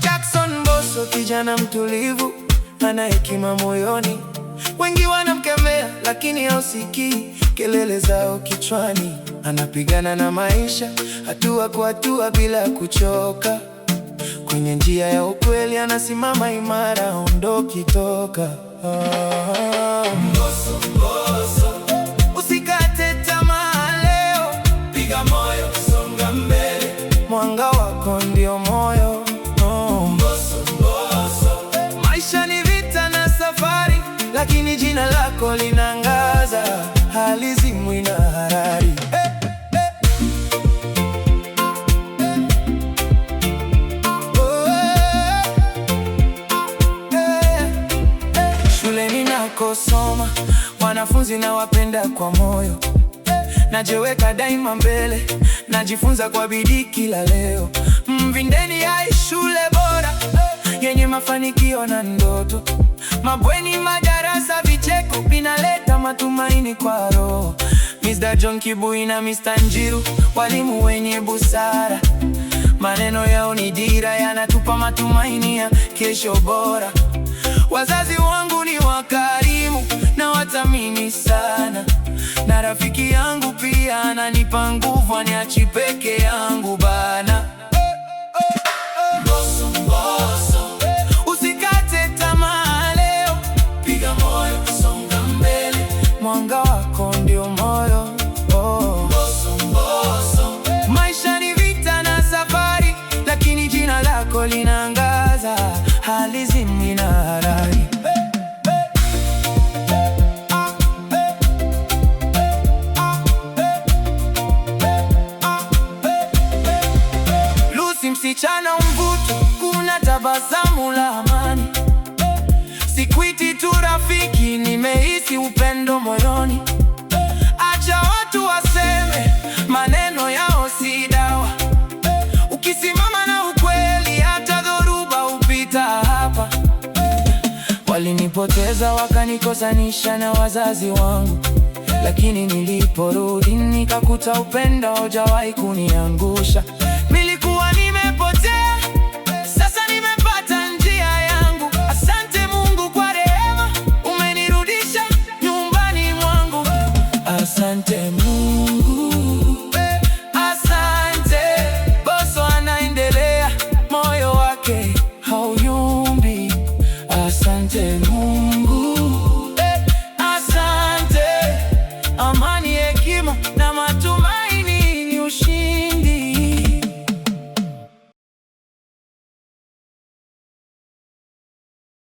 Jackson Mbosso, kijana mtulivu, ana hekima moyoni. Wengi wanamkemea lakini hausikii kelele zao kichwani. Anapigana na maisha hatua kwa hatua bila kuchoka. Kwenye njia ya ukweli anasimama imara, haondoki toka. Mbosso, Mbosso, usikate tamaa leo, piga moyo, songa mbele, mwanga wako ndio moyo. Mbosso, Mbosso, maisha ni vita na safari, lakini jina lako linaangaza, halizimwi na harari. Shuleni nakosoma, wanafunzi na wapenda kwa moyo. Najiweka daima mbele, najifunza kwa bidii kila leo. Mvindeni hai shule bora, yenye mafanikio na ndoto. Mabweni, madarasa, vicheko vinaleta matumaini kwa roho. Mr. John Kibui na Mr. Njiru, walimu wenye busara. Maneno yao ni dira, yanatupa matumaini ya kesho bora. Wazazi wangu ni wakarimu na wathamini sana, na rafiki yangu pia ananipa nguvu, aniachi peke yangu bana. Mbosso, Mbosso, usikate tamaa leo, piga moyo, songa mbele, mwanga wako ndio moyo. Mbosso, Mbosso, maisha ni vita na safari, lakini jina lako linaangaza, halizimwi na harari. Lucy, msichana mvuto, kuna tabasamu la amani. Sikuiti tu rafiki, nimehisi upendo moyoni. Acha watu waseme, maneno yao si dawa. Ukisimama na ukweli, hata dhoruba hupita hapa. Walinipoteza wakanikosanisha na wazazi wangu, lakini niliporudi nikakuta upendo haujawahi kuniangusha. Nilikuwa nimepotea, sasa nimepata njia yangu. Asante Mungu kwa rehema, umenirudisha nyumbani mwangu. Asante Mungu, asante. Mbosso anaendelea, moyo wake hauyumbi. Asante Mungu.